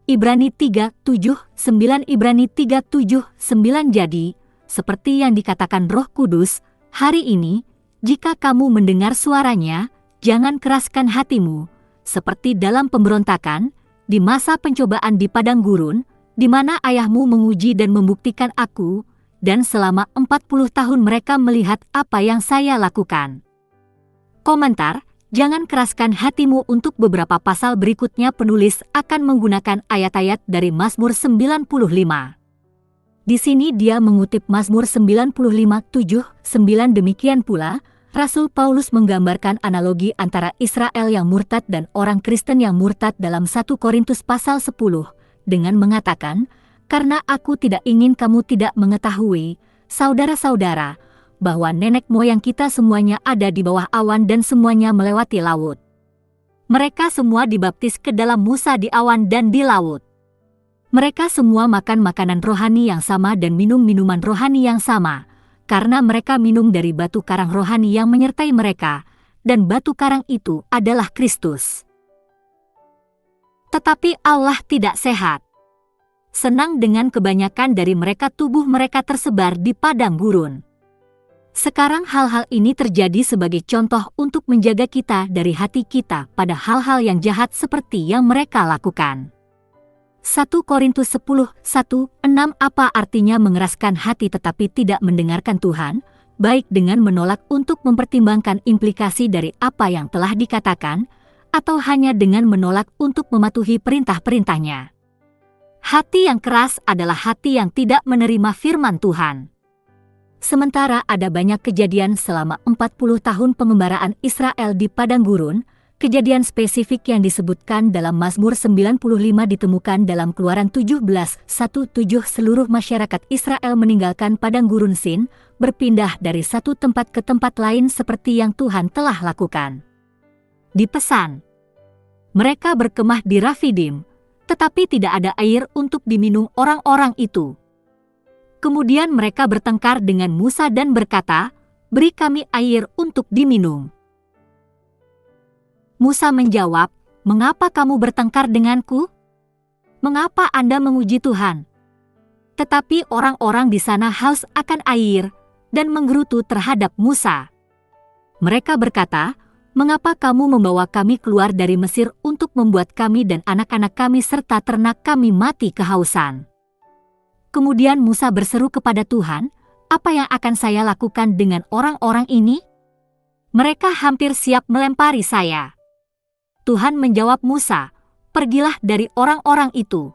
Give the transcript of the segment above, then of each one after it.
Ibrani 3:7-9 Ibrani 3:7-9 Jadi, seperti yang dikatakan Roh Kudus, hari ini, jika kamu mendengar suaranya, jangan keraskan hatimu, seperti dalam pemberontakan, di masa pencobaan di padang gurun, di mana ayahmu menguji dan membuktikan aku, dan selama 40 tahun mereka melihat apa yang saya lakukan. Komentar, jangan keraskan hatimu. Untuk beberapa pasal berikutnya penulis akan menggunakan ayat-ayat dari Mazmur 95. Di sini dia mengutip Mazmur 95:7-9. Demikian pula, Rasul Paulus menggambarkan analogi antara Israel yang murtad dan orang Kristen yang murtad dalam 1 Korintus pasal 10, dengan mengatakan, "Karena aku tidak ingin kamu tidak mengetahui, saudara-saudara, bahwa nenek moyang kita semuanya ada di bawah awan dan semuanya melewati laut. Mereka semua dibaptis ke dalam Musa di awan dan di laut. Mereka semua makan makanan rohani yang sama dan minum minuman rohani yang sama, karena mereka minum dari batu karang rohani yang menyertai mereka, dan batu karang itu adalah Kristus. Tetapi Allah tidak sehat. Senang dengan kebanyakan dari mereka tubuh mereka tersebar di padang gurun." Sekarang hal-hal ini terjadi sebagai contoh untuk menjaga kita dari hati kita pada hal-hal yang jahat seperti yang mereka lakukan. 1 Korintus 10:1-6 Apa artinya mengeraskan hati tetapi tidak mendengarkan Tuhan, baik dengan menolak untuk mempertimbangkan implikasi dari apa yang telah dikatakan, atau hanya dengan menolak untuk mematuhi perintah-perintahnya. Hati yang keras adalah hati yang tidak menerima firman Tuhan. Sementara ada banyak kejadian selama 40 tahun pengembaraan Israel di padang gurun, kejadian spesifik yang disebutkan dalam Mazmur 95 ditemukan dalam Keluaran 17:1-7. Seluruh masyarakat Israel meninggalkan padang gurun Sin, berpindah dari satu tempat ke tempat lain seperti yang Tuhan telah lakukan. Dipesan, mereka berkemah di Rafidim, tetapi tidak ada air untuk diminum orang-orang itu. Kemudian mereka bertengkar dengan Musa dan berkata, "Beri kami air untuk diminum." Musa menjawab, "Mengapa kamu bertengkar denganku? Mengapa Anda menguji Tuhan?" Tetapi orang-orang di sana haus akan air dan menggerutu terhadap Musa. Mereka berkata, "Mengapa kamu membawa kami keluar dari Mesir untuk membuat kami dan anak-anak kami serta ternak kami mati kehausan?" Kemudian Musa berseru kepada Tuhan, "Apa yang akan saya lakukan dengan orang-orang ini? Mereka hampir siap melempari saya." Tuhan menjawab Musa, "Pergilah dari orang-orang itu.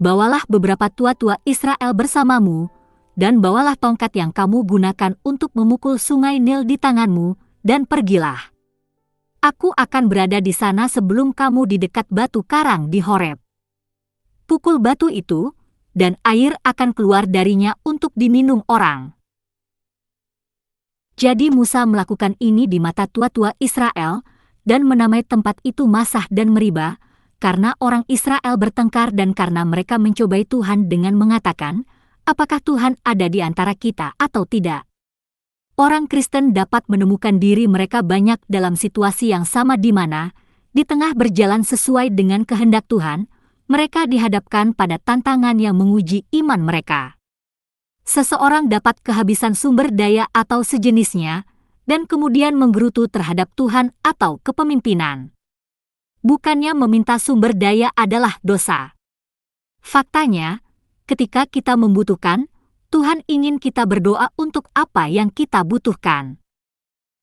Bawalah beberapa tua-tua Israel bersamamu, dan bawalah tongkat yang kamu gunakan untuk memukul sungai Nil di tanganmu, dan pergilah. Aku akan berada di sana sebelum kamu di dekat batu karang di Horeb. Pukul batu itu, dan air akan keluar darinya untuk diminum orang." Jadi Musa melakukan ini di mata tua-tua Israel, dan menamai tempat itu Masah dan Meribah, karena orang Israel bertengkar dan karena mereka mencobai Tuhan dengan mengatakan, "Apakah Tuhan ada di antara kita atau tidak?" Orang Kristen dapat menemukan diri mereka banyak dalam situasi yang sama di mana, di tengah berjalan sesuai dengan kehendak Tuhan, mereka dihadapkan pada tantangan yang menguji iman mereka. Seseorang dapat kehabisan sumber daya atau sejenisnya, dan kemudian menggerutu terhadap Tuhan atau kepemimpinan. Bukannya meminta sumber daya adalah dosa. Faktanya, ketika kita membutuhkan, Tuhan ingin kita berdoa untuk apa yang kita butuhkan.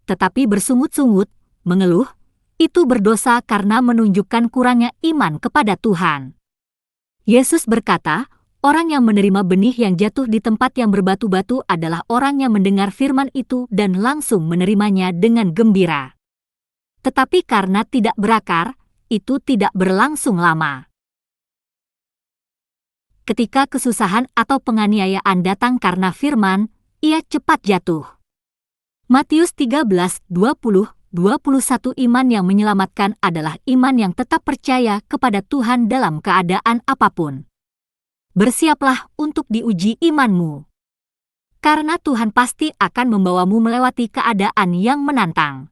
Tetapi bersungut-sungut, mengeluh, itu berdosa karena menunjukkan kurangnya iman kepada Tuhan. Yesus berkata, orang yang menerima benih yang jatuh di tempat yang berbatu-batu adalah orang yang mendengar firman itu dan langsung menerimanya dengan gembira. Tetapi karena tidak berakar, itu tidak berlangsung lama. Ketika kesusahan atau penganiayaan datang karena firman, ia cepat jatuh. Matius 13:20-21 Iman yang menyelamatkan adalah iman yang tetap percaya kepada Tuhan dalam keadaan apapun. Bersiaplah untuk diuji imanmu. Karena Tuhan pasti akan membawamu melewati keadaan yang menantang.